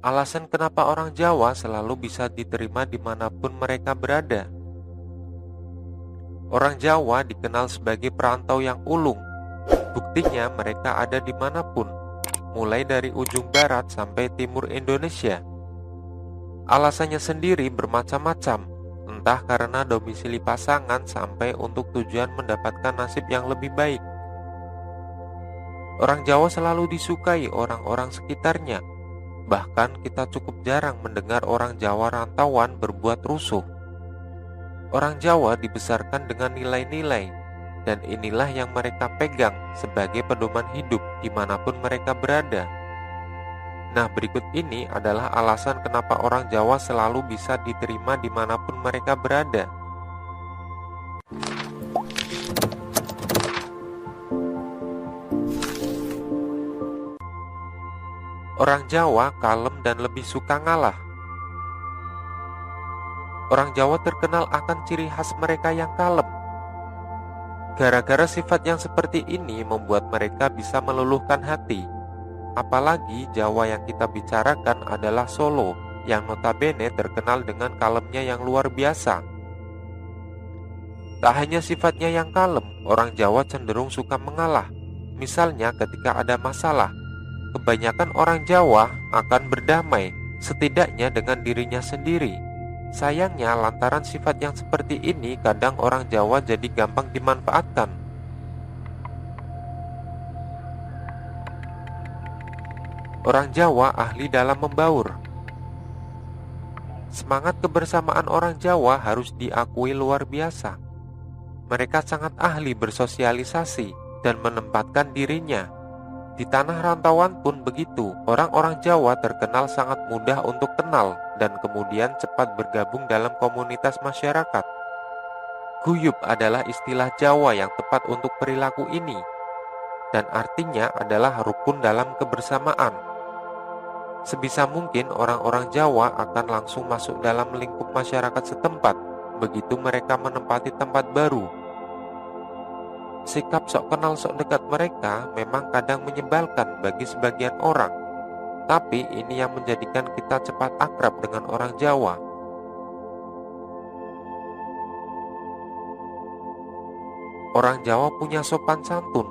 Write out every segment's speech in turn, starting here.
Alasan kenapa orang Jawa selalu bisa diterima dimanapun mereka berada. Orang Jawa dikenal sebagai perantau yang ulung. Buktinya mereka ada dimanapun, mulai dari ujung barat sampai timur Indonesia. Alasannya sendiri bermacam-macam, entah karena domisili pasangan sampai untuk tujuan mendapatkan nasib yang lebih baik. Orang Jawa selalu disukai orang-orang sekitarnya. Bahkan kita cukup jarang mendengar orang Jawa rantauan berbuat rusuh. Orang Jawa dibesarkan dengan nilai-nilai, dan inilah yang mereka pegang sebagai pedoman hidup dimanapun mereka berada. Nah, berikut ini adalah alasan kenapa orang Jawa selalu bisa diterima dimanapun mereka berada. Orang Jawa kalem dan lebih suka ngalah. Orang Jawa terkenal akan ciri khas mereka yang kalem. Gara-gara sifat yang seperti ini membuat mereka bisa meluluhkan hati. Apalagi Jawa yang kita bicarakan adalah Solo, yang notabene terkenal dengan kalemnya yang luar biasa. Tak hanya sifatnya yang kalem, orang Jawa cenderung suka mengalah. Misalnya ketika ada masalah, kebanyakan orang Jawa akan berdamai, setidaknya dengan dirinya sendiri. Sayangnya lantaran sifat yang seperti ini, kadang orang Jawa jadi gampang dimanfaatkan. Orang Jawa ahli dalam membaur. Semangat kebersamaan orang Jawa harus diakui luar biasa. Mereka sangat ahli bersosialisasi dan menempatkan dirinya. Di tanah rantauan pun begitu. Orang-orang Jawa terkenal sangat mudah untuk kenal dan kemudian cepat bergabung dalam komunitas masyarakat. Guyub adalah istilah Jawa yang tepat untuk perilaku ini, dan artinya adalah rukun dalam kebersamaan. Sebisa mungkin orang-orang Jawa akan langsung masuk dalam lingkup masyarakat setempat begitu mereka menempati tempat baru. Sikap sok kenal sok dekat mereka memang kadang menyebalkan bagi sebagian orang, tapi ini yang menjadikan kita cepat akrab dengan orang Jawa. Orang Jawa punya sopan santun.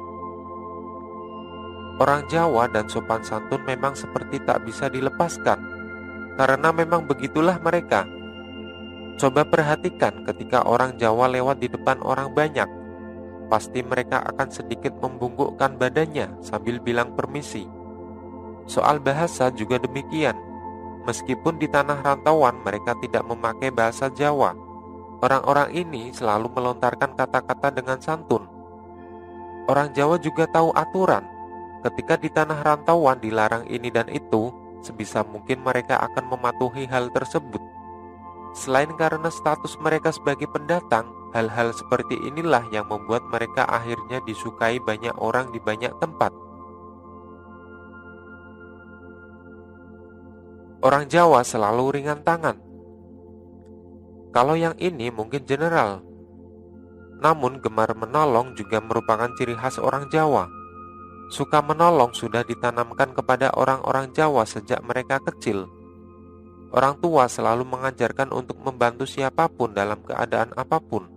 Orang Jawa dan sopan santun memang seperti tak bisa dilepaskan, karena memang begitulah mereka. Coba perhatikan ketika orang Jawa lewat di depan orang banyak, pasti mereka akan sedikit membungkukkan badannya sambil bilang permisi. Soal bahasa juga demikian. Meskipun di tanah rantauan mereka tidak memakai bahasa Jawa, orang-orang ini selalu melontarkan kata-kata dengan santun. Orang Jawa juga tahu aturan. Ketika di tanah rantauan dilarang ini dan itu, sebisa mungkin mereka akan mematuhi hal tersebut. Selain karena status mereka sebagai pendatang, hal-hal seperti inilah yang membuat mereka akhirnya disukai banyak orang di banyak tempat. Orang Jawa selalu ringan tangan. Kalau yang ini mungkin general, namun gemar menolong juga merupakan ciri khas orang Jawa. Suka menolong sudah ditanamkan kepada orang-orang Jawa sejak mereka kecil. Orang tua selalu mengajarkan untuk membantu siapapun dalam keadaan apapun.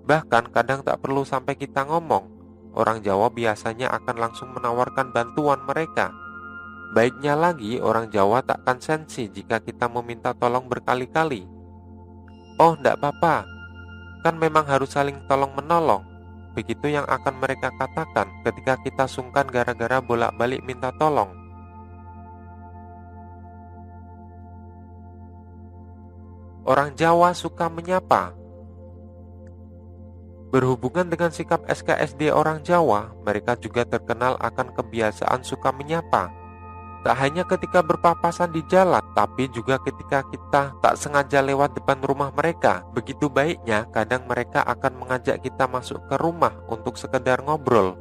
Bahkan kadang tak perlu sampai kita ngomong, orang Jawa biasanya akan langsung menawarkan bantuan mereka. Baiknya lagi, orang Jawa takkan sensi jika kita meminta tolong berkali-kali. Oh, ndak apa-apa, kan memang harus saling tolong-menolong. Begitu yang akan mereka katakan ketika kita sungkan gara-gara bolak-balik minta tolong. Orang Jawa suka menyapa. Berhubungan dengan sikap SKSD orang Jawa, mereka juga terkenal akan kebiasaan suka menyapa. Tak hanya ketika berpapasan di jalan, tapi juga ketika kita tak sengaja lewat depan rumah mereka. Begitu baiknya, kadang mereka akan mengajak kita masuk ke rumah untuk sekedar ngobrol.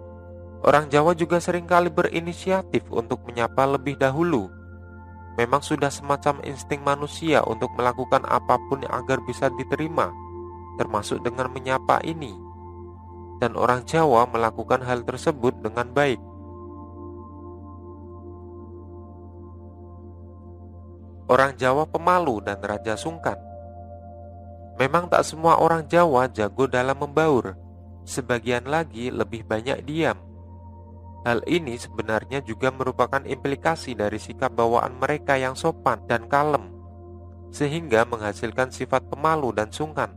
Orang Jawa juga seringkali berinisiatif untuk menyapa lebih dahulu. Memang sudah semacam insting manusia untuk melakukan apapun agar bisa diterima, termasuk dengan menyapa ini. Dan orang Jawa melakukan hal tersebut dengan baik. Orang Jawa pemalu dan raja sungkan. Memang tak semua orang Jawa jago dalam membaur. Sebagian lagi lebih banyak diam. Hal ini sebenarnya juga merupakan implikasi dari sikap bawaan mereka yang sopan dan kalem, sehingga menghasilkan sifat pemalu dan sungkan.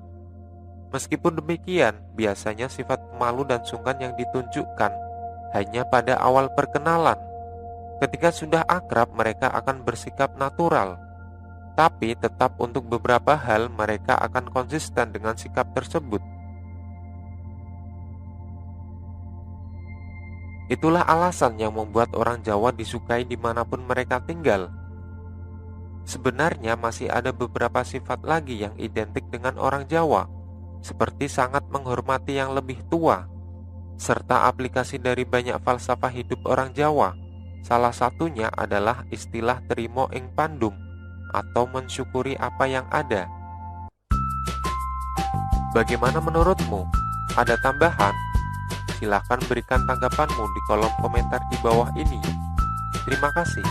Meskipun demikian, biasanya sifat pemalu dan sungkan yang ditunjukkan hanya pada awal perkenalan. Ketika sudah akrab, mereka akan bersikap natural. Tapi tetap untuk beberapa hal mereka akan konsisten dengan sikap tersebut. Itulah alasan yang membuat orang Jawa disukai dimanapun mereka tinggal. Sebenarnya masih ada beberapa sifat lagi yang identik dengan orang Jawa, seperti sangat menghormati yang lebih tua, serta aplikasi dari banyak falsafah hidup orang Jawa. Salah satunya adalah istilah trimo ing pandum, atau mensyukuri apa yang ada. Bagaimana menurutmu? Ada tambahan? Silahkan berikan tanggapanmu di kolom komentar di bawah ini. Terima kasih.